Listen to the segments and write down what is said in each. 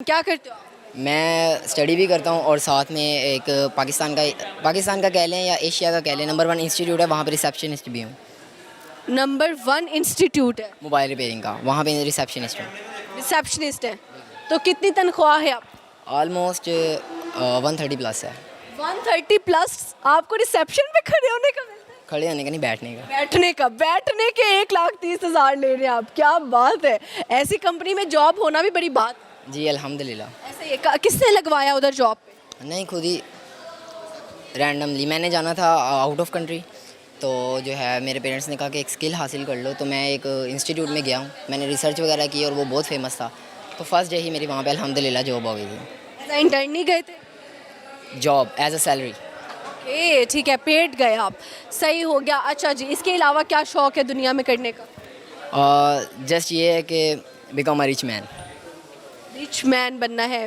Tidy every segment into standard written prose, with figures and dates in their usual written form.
क्या करते हो आप? मैं स्टडी भी करता हूँ और साथ में एक पाकिस्तान का कह लें या एशिया का कह लें नंबर 1 इंस्टीट्यूट है, वहाँ पे रिसेप्शनिस्ट भी हूँ। नंबर 1 इंस्टीट्यूट है, मोबाइल रिपेयरिंग का, वहाँ पे रिसेप्शनिस्ट हूँ। रिसेप्शनिस्ट है। तो कितनी तनख्वाह है आप? ऑलमोस्ट 130 प्लस है। 130 प्लस आपको रिसेप्शन पे खड़े होने का मिलता है? खड़े होने का नहीं, बैठने का। बैठने के 1,30,000 ले रहे हैं आप, क्या बात है। ऐसी कंपनी में जॉब होना भी बड़ी बात। जी अल्हम्दुलिल्लाह। ऐसे ही किसने लगवाया उधर जॉब पे? नहीं, खुद ही रैंडमली मैंने जाना था आउट ऑफ कंट्री, तो जो है मेरे पेरेंट्स ने कहा कि एक स्किल हासिल कर लो, तो मैं एक इंस्टीट्यूट में गया हूँ, मैंने रिसर्च वगैरह की और वो बहुत फेमस था, तो फर्स्ट डे ही मेरी वहाँ पे अल्हम्दुलिल्लाह जॉब हो गई थी। ऐसा इंटर्न नहीं गए थे? Job as a salary. Okay ठीक है, पेड गए आप, सही हो गया। अच्छा जी, इसके अलावा क्या शौक है दुनिया में करने का? जस्ट ये है कि become a rich man. Rich man बनना है।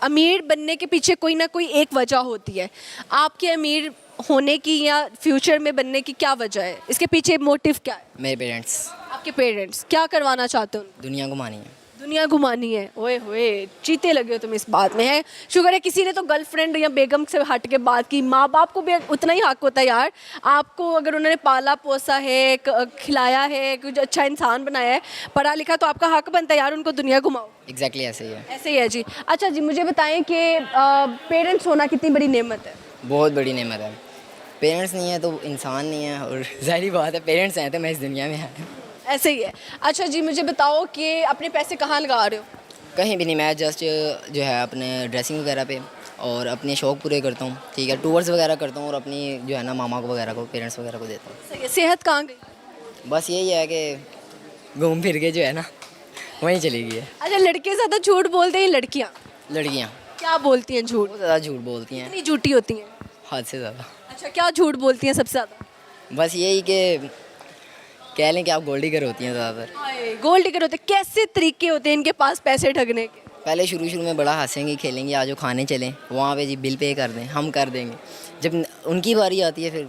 अमीर बनने के पीछे कोई ना कोई एक वजह होती है। आपके अमीर होने की या फ्यूचर में बनने की क्या वजह है? इसके पीछे मोटिव क्या है? मेरे पेरेंट्स। आपके पेरेंट्स क्या करवाना चाहते हो? दुनिया घुमानी है। दुनिया घुमानी है। ओए होए, चीते लगे हो तुम इस बात में। है शुक्र है किसी ने तो गर्लफ्रेंड या बेगम से हट के बात की। माँ बाप को भी उतना ही हक होता है यार, आपको अगर उन्होंने पाला पोसा है, खिलाया है, कुछ अच्छा इंसान बनाया है, पढ़ा लिखा, तो आपका हक बनता है यार उनको दुनिया घुमाओ। एग्जैक्टली ऐसे ही है। ऐसे ही है जी। अच्छा जी, मुझे बताएं कि पेरेंट्स होना कितनी बड़ी नेमत है? बहुत बड़ी नेमत है। पेरेंट्स नहीं है तो इंसान नहीं है, और ज़ाहिर बात है पेरेंट्स हैं तो मैं इस दुनिया में आया हूँ। ऐसे ही है। अच्छा जी, मुझे बताओ कि अपने पैसे कहाँ लगा रहे हो? कहीं भी नहीं, मैं जस्ट जो है अपने ड्रेसिंग वगैरह पे और अपने शौक़ पूरे करता हूँ, ठीक है, टूर्स वगैरह करता हूँ और अपनी जो है ना मामा को वगैरह को, पेरेंट्स वगैरह को देता हूँ। सही है। सेहत कहाँ गई? बस यही है कि घूम फिर के जो है ना वहीं चली गई है। अच्छा, लड़के ज़्यादा झूठ बोलते हैं लड़कियाँ? लड़कियाँ क्या बोलती हैं झूठ? बहुत ज़्यादा झूठ बोलती हैं, कितनी झूठी होती हैं? हद से ज़्यादा। अच्छा, क्या झूठ बोलती हैं सबसे ज़्यादा? बस यही कि कह लें कि आप गोल्ड डिगर होती हैं ज़्यादातर। हाय, गोल्ड डिगर होते? कैसे तरीके होते हैं इनके पास पैसे ठगने के? पहले शुरू में बड़ा हंसेंगे खेलेंगे, आज वो खाने चलें वहाँ पे जी बिल पे कर दें, हम कर देंगे। जब उनकी बारी आती है फिर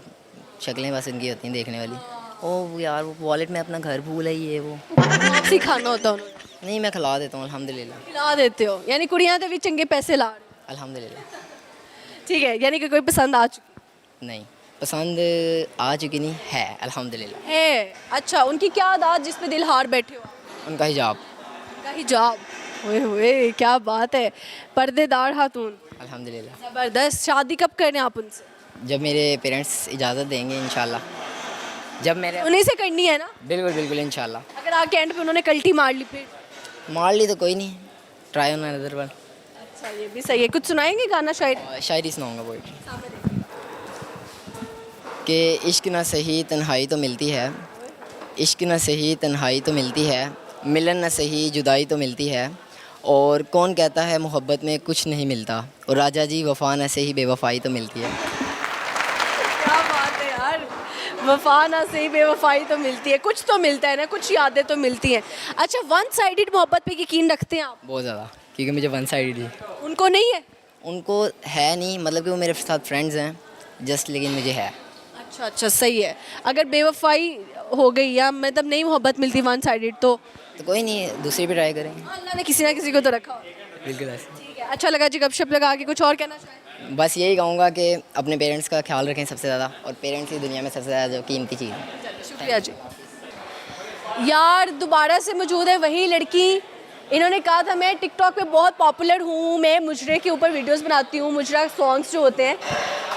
शक्लें बस उनकी होती हैं देखने वाली। ओ यार वो वॉलेट में अपना घर भूल है, ये वो। आपसे खाना होता है उन्होंने? नहीं, मैं खिला देता हूँ अल्हम्दुलिल्लाह। खिला देते हो, यानी कुड़ियाँ तो भी चंगे पैसे ला रही हैं। अल्हम्दुलिल्लाह। ठीक है, यानी कि कोई पसंद आ चुकी नहीं, पसंद आ चुकी नहीं है अल्हम्दुलिल्लाह। है? अच्छा, उनकी क्या आदत जिस पे दिल हार बैठे हो? उनका हिजाब। उनका हिजाब। ओए होए, क्या बात है, पर्देदार खातून। अल्हम्दुलिल्लाह। ज़बरदस्त। शादी कब करने आप उनसे? जब मेरे पेरेंट्स इजाज़त देंगे इंशाल्लाह। जब मेरे उन्हीं से करनी है ना? बिल्कुल बिल्कुल इंशाल्लाह। अगर आके एंड पे उन्होंने कल्टी मार ली फिर? मार ली तो कोई नहीं, ट्राई ऑन अनदर वन। अच्छा, ये भी सही है। कुछ सुनाएंगे गाना शायरी? शायरी सुनाऊंगा पोइट्री कि इश्क ना सही तन्हाई तो मिलती है, इश्क न सही तन्हाई तो मिलती है, मिलन न सही जुदाई तो मिलती है, और कौन कहता है मोहब्बत में कुछ नहीं मिलता, और राजा जी वफ़ा न सही बेवफ़ाई तो मिलती है। क्या बात है यार, वफा ना सही बेवफाई तो मिलती है, कुछ तो मिलता है ना, कुछ यादें तो मिलती हैं। अच्छा, वन साइडेड मोहब्बत पे यकीन रखते हैं आप? बहुत ज़्यादा, क्योंकि मुझे वन साइड ही। उनको नहीं है? उनको है नहीं, मतलब कि वो मेरे साथ फ्रेंड्स हैं जस्ट, लेकिन मुझे है। अच्छा अच्छा, सही है। अगर बेवफाई हो गई या मतलब नहीं मोहब्बत मिलती वन साइडेड तो कोई नहीं, दूसरी भी ट्राई करेंगे। अल्लाह ने किसी ना किसी को तो रखा होगा। बिल्कुल ऐसे। ठीक है, अच्छा लगा जी गपशप लगा के। कुछ और कहना चाहें? बस यही कहूँगा कि अपने पेरेंट्स का ख्याल रखें सबसे ज़्यादा, और पेरेंट्स ही दुनिया में सबसे ज़्यादा जो कीमती चीज़ है। शुक्रिया जी। यार दोबारा से मौजूद है वही लड़की। इन्होंने कहा था मैं टिकटॉक पे बहुत पॉपुलर हूँ, मैं मुजरे के ऊपर वीडियोस बनाती हूँ, मुजरा सॉन्ग्स जो होते हैं,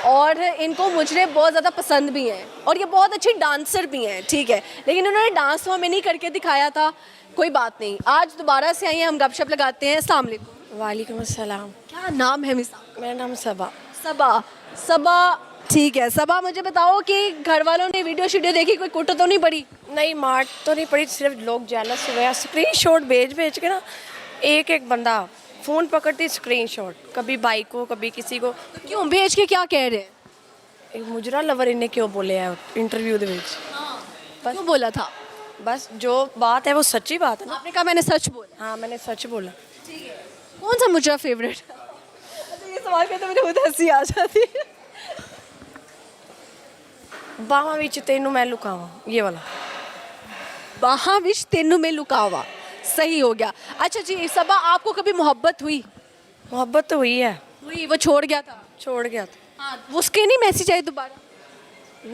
और इनको मुजरे बहुत ज़्यादा पसंद भी हैं, और ये बहुत अच्छी डांसर भी हैं, ठीक है, लेकिन उन्होंने डांस तो हमें नहीं करके दिखाया था। कोई बात नहीं, आज दोबारा से आई हैं, हम गपशप लगाते हैं। अस्सलाम वालेकुम। वालेकुम अस्सलाम। क्या नाम है मिस? मेरा नाम सबा। सबा। सबा, ठीक है। सबा, मुझे बताओ कि घर वालों ने वीडियो देखी, कोई कुट तो नहीं पड़ी? नहीं, मार्ट तो नहीं पड़ी, सिर्फ लोग जेलस हुए। स्क्रीनशॉट भेज के ना, एक एक बंदा फ़ोन पकड़ती स्क्रीनशॉट, कभी भाई को कभी किसी को। तो क्यों भेज के क्या कह रहे हैं? एक मुजरा लवर इन्हें क्यों बोले है इंटरव्यू दे विच। क्यों बोला था? बस जो बात है वो सच्ची बात है ना। आपने कहा मैंने सच बोला। हाँ, मैंने सच बोला। कौन सा मुजरा फेवरेट? अच्छा, ये सवाल करते मुझे खुद हंसी आ जाती है। बाਹਾਂ ਵਿੱਚ ਤੈਨੂੰ मैं लुकावा, ये वाला। बाहां विच तेनू में लुकावा, सही हो गया। अच्छा जी सबा, आपको कभी मोहब्बत हुई? मोहब्बत तो हुई है, हुई, वो छोड़ गया था? छोड़ गया था। हाँ, उसके नहीं मैसेज आए दोबारा?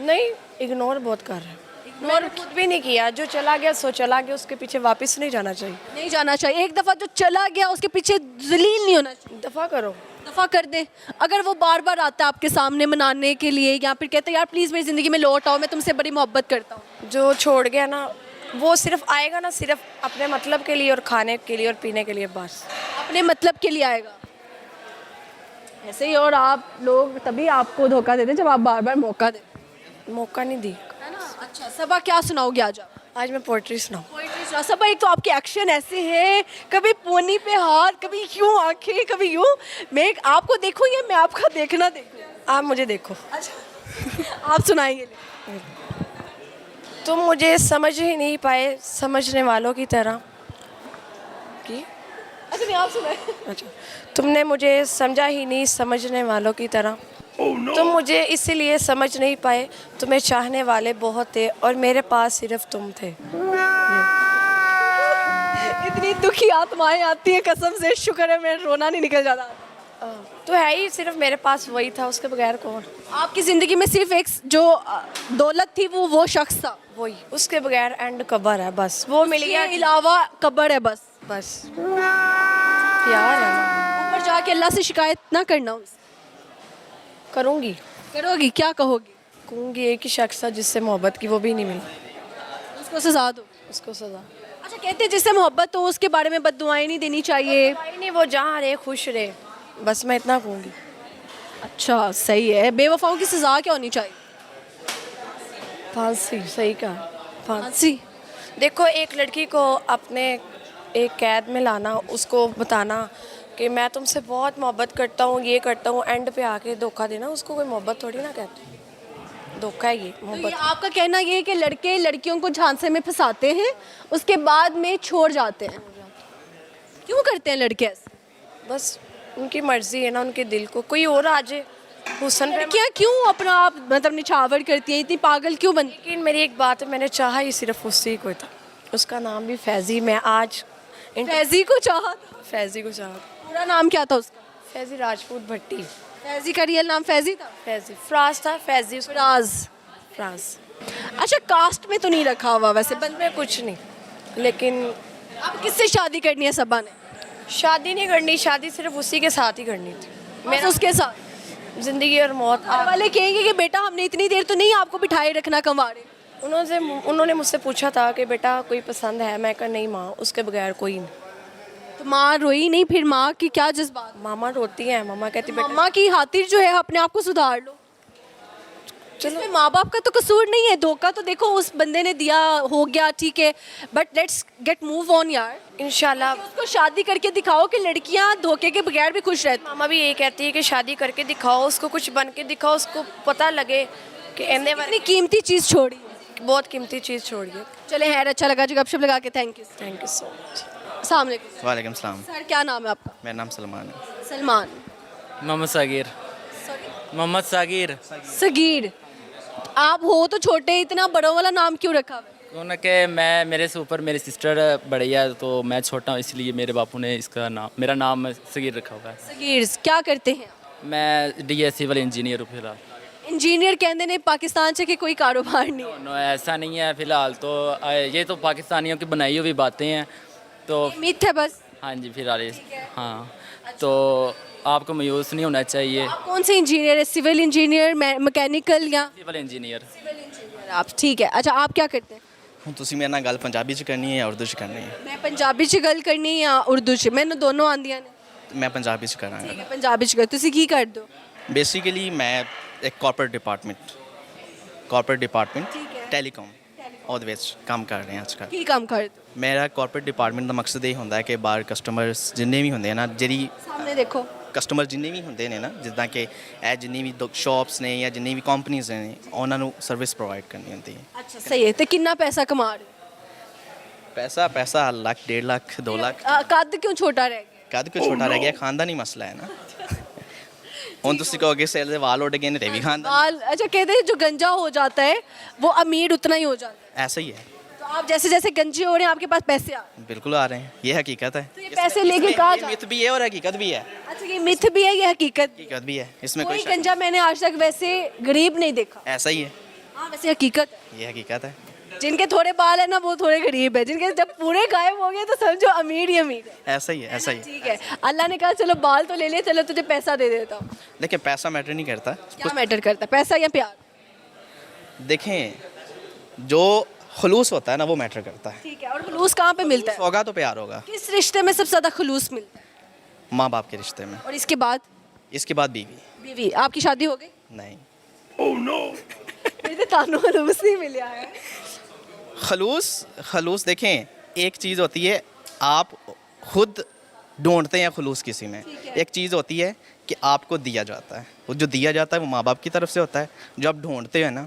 नहीं, इग्नोर बहुत कर रहे हैं। मैंने खुद भी नहीं किया, जो चला गया सो चला गया, उसके पीछे वापस नहीं जाना चाहिए। नहीं जाना चाहिए, एक दफ़ा जो चला गया उसके पीछे जलील नहीं होना चाहिए। दफ़ा करो। दफ़ा कर दे। अगर वो बार बार आता है आपके सामने मनाने के लिए या फिर कहते हैं यार प्लीज़ मेरी ज़िंदगी में लौट आओ, मैं तुमसे बड़ी मोहब्बत करता हूँ, जो छोड़ गया ना, वो सिर्फ आएगा ना सिर्फ अपने मतलब के लिए और खाने के लिए और पीने के लिए, बस। अपने मतलब के लिए आएगा ऐसे ही। और आप लोग तभी आपको धोखा देते जब आप बार बार मौका देते, मौका नहीं दी। है ना? अच्छा सबा, क्या सुनाओगे आज आप? आज मैं पोइट्री सुनाऊँ? पोइट्री सुना। सबा, एक तो आपके एक्शन ऐसे हैं, कभी पोनी पे हाथ, कभी यूं आंखें, कभी यूं। मैं आपको देखूँ या मैं आपका देखना देखूँ? आप मुझे देखो। अच्छा आप सुनाएंगे। तुम मुझे समझ ही नहीं पाए समझने वालों की तरह कि अच्छा नहीं, आप सुनाए। अच्छा, तुमने मुझे समझा ही नहीं समझने वालों की तरह। तुम मुझे इसीलिए समझ नहीं पाए, तुम्हें चाहने वाले बहुत थे और मेरे पास सिर्फ तुम थे। इतनी दुखी आत्माएं आती हैं, कसम से शुक्र है मेरा रोना नहीं निकल जाता। तो है ही सिर्फ मेरे पास वही था, उसके बगैर कौन? आपकी ज़िंदगी में सिर्फ एक जो दौलत थी वो शख्स था, वही, उसके बगैर एंड कबर है, बस वो मिल गया। इसके अलावा कब्र है बस। बस प्यार है ना। ऊपर जाके अल्लाह से शिकायत ना करना उनसे। करूँगी, करोगी? क्या कहोगी? कहूँगी एक ही शख्स था जिससे मोहब्बत की, वो भी नहीं मिला, उसको सजा दो। उसको सजा। अच्छा कहते हैं जिससे मोहब्बत हो उसके बारे में बद्दुआएं नहीं देनी चाहिए। भाई नहीं, वो जहाँ रहे खुश रहे, बस मैं इतना कहूँगी। अच्छा सही है। बेवफाओं की सजा क्या होनी चाहिए? फांसी। सही कहा, फांसी। फांसी। देखो, एक लड़की को अपने एक कैद में लाना, उसको बताना कि मैं तुमसे बहुत मोहब्बत करता हूँ, ये करता हूँ, एंड पे आके धोखा देना, उसको कोई मोहब्बत थोड़ी ना कहते, धोखा है ये तो ये मोहब्बत। आपका कहना ये है कि लड़के लड़कियों को झांसे में फंसाते हैं, उसके बाद में छोड़ जाते हैं। क्यों करते हैं लड़के ऐसे? बस उनकी मर्जी है ना, उनके दिल को कोई और आ जाए हुसन पे। लड़कियाँ क्यों अपना आप मतलब निछावर करती हैं, इतनी पागल क्यों बनती? लेकिन मेरी एक बात है, मैंने चाहा ही सिर्फ उसी को था, उसका नाम भी फैज़ी। मैं आज फैजी को चाहा था? फैज़ी को चाहा। पूरा नाम क्या था उसका? फैज़ी राजपूत भट्टी। फैजी का रियल नाम फैजी था? फैज़ी फ्राज था, फैज़ी उसका फराज। फ्राज। अच्छा कास्ट में तो नहीं रखा हुआ वैसे बंद में कुछ नहीं, लेकिन अब किससे शादी करनी है सबा ने? शादी नहीं करनी, शादी सिर्फ उसी के साथ ही करनी थी, मेरा उसके साथ ज़िंदगी और मौत। घर वाले कहेंगे कि बेटा हमने इतनी देर तो नहीं आपको बिठाए रखना कंवारे। उन्होंने मुझसे पूछा था कि बेटा कोई पसंद है, मैं कहा नहीं माँ, उसके बगैर कोई नहीं। तो माँ रोई नहीं? फिर माँ की क्या जज्बात? मामा रोती हैं, मामा कहती बेटा मम्मा की खातिर जो है अपने आप को सुधार लो। चलो माँ बाप का तो कसूर नहीं है, धोखा तो देखो उस बंदे ने दिया, हो गया ठीक है, but let's get move on यार। इंशाल्लाह उसको शादी करके दिखाओ कि लड़कियां धोखे के बगैर भी खुश रहती। मामा भी यही कहती है कि शादी करके दिखाओ, उसको कुछ बन के दिखाओ, उसको पता लगे कि एने इतनी कीमती चीज़ छोड़ी, बहुत कीमती चीज़ छोड़िए। चले खैर, अच्छा लगा जी गपशप लगा के, thank you. Thank you so much. अस्सलाम वालेकुम। वालेकुम सलाम। सर क्या नाम है आपका? मेरा नाम सलमान है। सलमान। मोहम्मद सागिर। मोहम्मद सागिर। सगीर। आप हो तो छोटे, इतना बड़ा वाला नाम क्यों रखा हुआ है? क्यों कि मैं, मेरे से ऊपर मेरी सिस्टर बड़ी है तो मैं छोटा हूँ, इसलिए मेरे बापू ने इसका नाम, मेरा नाम सगीर रखा हुआ है। सगीर। क्या करते हैं? मैं डीएस सिविल इंजीनियर हूँ फिलहाल। इंजीनियर कहते ने पाकिस्तान से कि कोई कारोबार नहीं है। नो ऐसा नहीं है फिलहाल तो, ये तो पाकिस्तानियों की बनाई हुई बातें हैं तो। मिथ है बस। हाँ जी फिलहाल हाँ, तो आपको मायूस नहीं होना चाहिए। आप कौन से इंजीनियर है? सिविल इंजीनियर, मैकेनिकल या सिविल इंजीनियर। आप? ठीक है। अच्छा आप क्या करते हैं? ਹੁਣ ਤੁਸੀਂ ਮੇਰੇ ਨਾਲ ਗੱਲ ਪੰਜਾਬੀ ਚ ਕਰਨੀ ਹੈ ਜਾਂ ਉਰਦੂ ਚ ਕਰਨੀ ਹੈ? मैं पंजाबी च गल करनी या उर्दू च? मैंने दोनों आंदियां ने। ਮੈਂ ਪੰਜਾਬੀ ਚ ਕਰਾਂਗਾ। ठीक है पंजाबी च कर। तुसी की करदे हो? ਬੇਸਿਕਲੀ ਮੈਂ ਇੱਕ ਕਾਰਪੋਰੇਟ ਡਿਪਾਰਟਮੈਂਟ ਟੈਲੀਕਾਮ ਉਹਦੇ ਵਿੱਚ ਕੰਮ ਕਰ ਰਿਹਾ ਅੱਜ ਕੱਲ੍ਹ। की काम करदे हो? ਮੇਰਾ ਕਾਰਪੋਰੇਟ ਡਿਪਾਰਟਮੈਂਟ ਦਾ ਮਕਸਦ ਇਹ ਹੁੰਦਾ ਹੈ ਕਿ ਬਾਹਰ ਕਸਟਮਰਸ ਜਿੰਨੇ ਵੀ ਹੁੰਦੇ ਆ ਨਾ, ਜਿਹੜੀ सामने देखो। ਕਸਟਮਰ ਜਿੰਨੇ ਵੀ ਹੁੰਦੇ ਨੇ ਨਾ, ਜਿੱਦਾਂ ਕਿ ਇਹ ਜਿੰਨੀ ਵੀ ਸ਼ਾਪਸ ਨੇ ਜਾਂ ਜਿੰਨੀ ਵੀ ਕੰਪਨੀਆਂ ਨੇ, ਉਹਨਾਂ ਨੂੰ ਸਰਵਿਸ ਪ੍ਰੋਵਾਈਡ ਕਰਨੀ ਹੁੰਦੀ ਹੈ। अच्छा सही है। तो कितना पैसा कमा रहे हो? ਪੈਸਾ ਲੱਖ 1.5 ਲੱਖ 2 ਲੱਖ। कद क्यों छोटा रह गया? ਕਦ ਕਿਉਂ ਛੋਟਾ ਰਹਿ ਗਿਆ? ਖਾਨਦਾਨੀ ਮਸਲਾ ਹੈ ਨਾ। ਹੁਣ ਤੁਸੀਂ ਕਹੋਗੇ ਸਿਰ ਦੇ ਵਾਲ ਉੱਡ ਗਏ ਨੇ, ਤੇ ਵੀ ਖਾਨਦਾਨ बाल। अच्छा कहते हैं जो गंजा हो जाता है वो अमीर उतना ही हो जाता ऐसा ही है। है। तो आप जैसे जैसे गंजे हो रहे हैं आपके पास पैसे आ रहे हैं। बिल्कुल आ रहे हैं, ये हकीकत है। तो ये पैसे लेके कहाँ जा मिथ भी है और हकीकत भी है। अच्छा ये मिथ भी है ये हकीकत भी है। हकीकत भी है, इसमें कोई कोई शक नहीं। गंजा मैंने आज तक वैसे गरीब नहीं देखा। ऐसा ही है, हाँ वैसे हकीकत है। ये हकीकत है। जिनके थोड़े बाल है ना वो थोड़े गरीब है, जिनके जब पूरे गायब हो गए तो समझो अमीर ही अमीर है। ऐसा ही है, ऐसा ही है। ठीक है, अल्लाह ने कहा चलो बाल तो ले ले, चलो तुझे पैसा दे देता हूँ। देखिए पैसा मैटर नहीं करता। क्या मैटर करता है, पैसा या प्यार? देखें जो खलूस होता है ना वो मैटर करता है। ठीक है, और खलूस कहाँ पे मिलता है? होगा तो प्यार होगा। किस रिश्ते में सबसे ज्यादा खलूस मिलता है? माँ बाप के रिश्ते में, और इसके बाद? इसके बाद बीवी। बीवी। आपकी शादी हो गई? नहीं, मुझे तानो खलूस नहीं मिला है। खलूस देखें एक चीज़ होती है आप खुद ढूंढते हैं खलूस किसी में, एक चीज़ होती है कि आपको दिया जाता है। वो जो दिया जाता है वो माँ बाप की तरफ से होता है। जो आप ढूंढते हो ना